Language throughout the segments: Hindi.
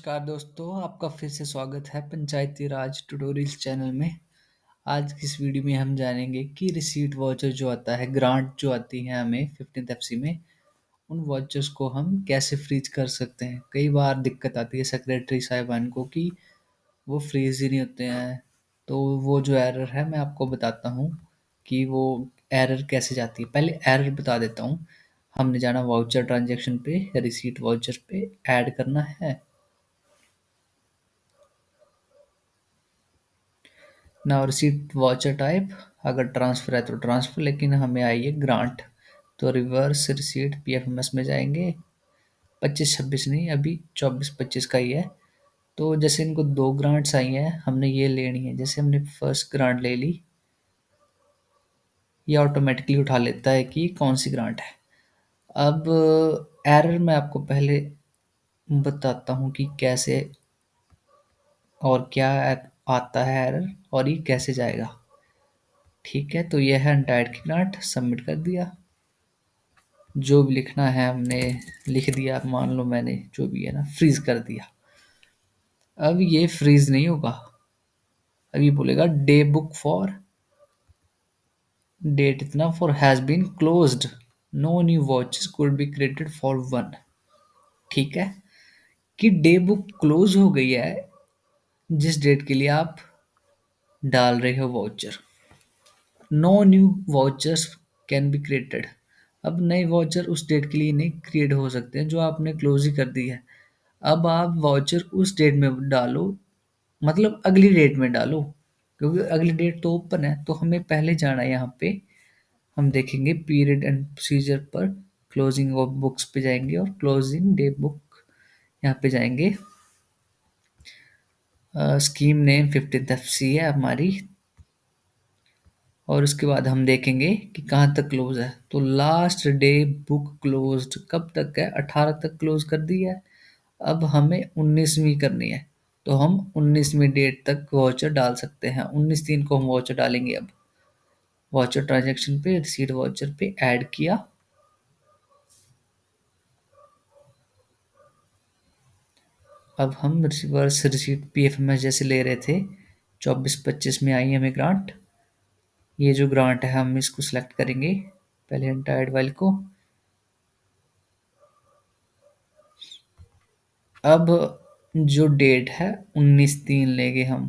नमस्कार दोस्तों, आपका फिर से स्वागत है पंचायती राज ट्यूटोरियल्स चैनल में। आज की इस वीडियो में हम जानेंगे कि रिसीट वाउचर जो आता है, ग्रांट जो आती है हमें 15th एफसी में, उन वाउचर्स को हम कैसे फ्रीज कर सकते हैं। कई बार दिक्कत आती है सेक्रेटरी साहिबान को कि वो फ्रीज ही नहीं होते हैं। तो वो जो एरर है मैं आपको बताता हूँ कि वो एरर कैसे जाती है। पहले एरर बता देता हूँ। हमने जाना वाउचर ट्रांजैक्शन पे, रिसीट वाउचर पे ऐड करना है। नाउ रिसीट वाउचर टाइप, अगर ट्रांसफ़र है तो ट्रांसफ़र, लेकिन हमें आई है ग्रांट, तो रिवर्स रिसीट पीएफएमएस में जाएंगे। 25-26 नहीं, अभी 24-25 का ही है। तो जैसे इनको दो ग्रांट्स आई हैं, हमने ये लेनी है। जैसे हमने फर्स्ट ग्रांट ले ली, ये ऑटोमेटिकली उठा लेता है कि कौन सी ग्रांट है। अब एरर मैं आपको पहले बताता हूँ कि कैसे और क्या आता है एरर और ये कैसे जाएगा। ठीक है, तो यह है अनटाइड की ग्रांट, सबमिट कर दिया। जो भी लिखना है हमने लिख दिया। मान लो मैंने जो भी है ना फ्रीज कर दिया। अब ये फ्रीज नहीं होगा। अब ये बोलेगा डे बुक फॉर डेट इतना for has been closed, no new वॉचेस could be created for one. ठीक है, कि डे बुक क्लोज हो गई है जिस डेट के लिए आप डाल रहे हो voucher. No new vouchers can be created. अब नए वाउचर उस डेट के लिए नहीं क्रिएट हो सकते हैं जो आपने क्लोज ही कर दी है। अब आप वाउचर उस डेट में डालो, मतलब अगली डेट में डालो, क्योंकि अगली डेट तो ओपन है। तो हमें पहले जाना है यहाँ पे, हम देखेंगे पीरियड एंड प्रोसीजर पर, क्लोजिंग ऑफ बुक्स पे जाएंगे और क्लोजिंग डे बुक यहाँ पे जाएंगे। स्कीम नेम 15th एफसी है हमारी, और उसके बाद हम देखेंगे कि कहाँ तक क्लोज है। तो लास्ट डे बुक क्लोज्ड कब तक है? 18 तक क्लोज कर दी है। अब हमें 19वीं करनी है, तो हम 19वीं डेट तक वाउचर डाल सकते हैं। 19/3 को हम वाउचर डालेंगे। अब वाउचर ट्रांजैक्शन पे रिसीट वाउचर पे ऐड किया। अब हम रिवर्स रिसीट पीएफएमएस जैसे ले रहे थे, 24-25 में आई हमें ग्रांट। ये जो ग्रांट है हम इसको सिलेक्ट करेंगे, पहले एंटायर्ड वाले को। अब जो डेट है 19/3 लेंगे हम,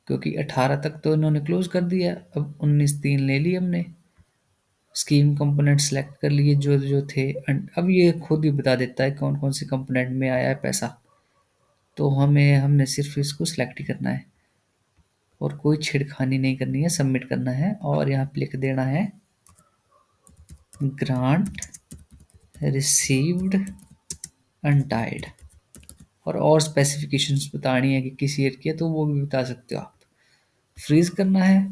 क्योंकि 18 तक तो इन्होंने क्लोज कर दिया। अब 19/3 ले ली हमने। स्कीम कंपोनेंट सेलेक्ट कर लिए जो जो थे। अब ये खुद ही बता देता है कौन कौन से कंपोनेंट में आया है पैसा। तो हमने सिर्फ इसको सिलेक्ट ही करना है और कोई छेड़खानी नहीं करनी है, सबमिट करना है। और यहाँ पे लिख देना है ग्रांट रिसीव्ड अनटाइड, और स्पेसिफिकेशंस बतानी है कि किस ईयर की है तो वो भी बता सकते हो आप। फ्रीज करना है।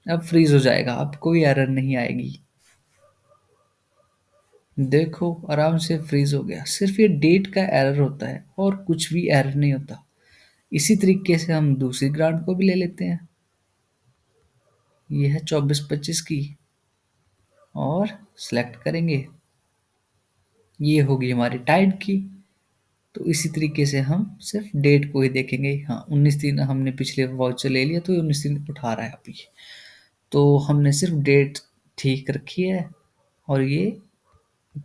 अब फ्रीज हो जाएगा, अब कोई एरर नहीं आएगी। देखो आराम से फ्रीज हो गया। सिर्फ ये डेट का एरर होता है और कुछ भी एरर नहीं होता। इसी तरीके से हम दूसरी ग्रांट को भी ले लेते हैं। ये है 24-25 की, और सिलेक्ट करेंगे। ये होगी हमारी टाइड की। तो इसी तरीके से हम सिर्फ डेट को ही देखेंगे। हाँ, 19/3 हमने पिछले वाउचर ले लिया तो 19/3 उठा रहा है अभी। तो हमने सिर्फ डेट ठीक रखी है और ये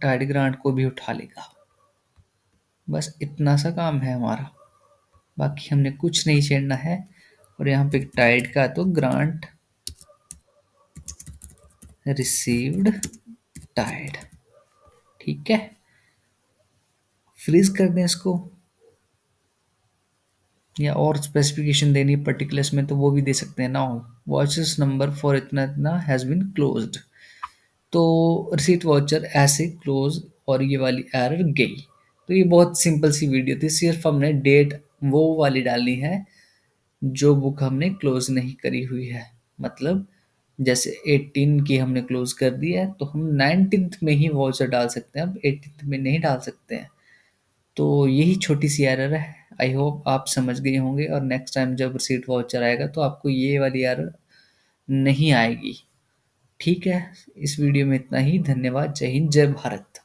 टाइड ग्रांट को भी उठा लेगा। बस इतना सा काम है हमारा, बाकी हमने कुछ नहीं छेड़ना है। और यहाँ पे टाइड का तो ग्रांट रिसीव्ड टाइड। ठीक है, फ्रीज कर दें इसको, या और स्पेसिफिकेशन देनी है पर्टिकुलर्स में तो वो भी दे सकते हैं ना। वॉचर्स नंबर फॉर इतना इतना हैज़ बीन क्लोज्ड। तो रिसीट वाउचर ऐसे क्लोज, और ये वाली एरर गई। तो ये बहुत सिंपल सी वीडियो थी। सिर्फ हमने डेट वो वाली डालनी है जो बुक हमने क्लोज नहीं करी हुई है। मतलब जैसे 18 की हमने क्लोज कर दी है तो हम 19th में ही वाउचर डाल सकते हैं, अब 18th में नहीं डाल सकते हैं। तो यही छोटी सी एरर है। आई होप आप समझ गए होंगे, और नेक्स्ट टाइम जब रिसीट वाउचर आएगा तो आपको ये वाली एरर नहीं आएगी। ठीक है, इस वीडियो में इतना ही। धन्यवाद। जय हिंद, जय भारत।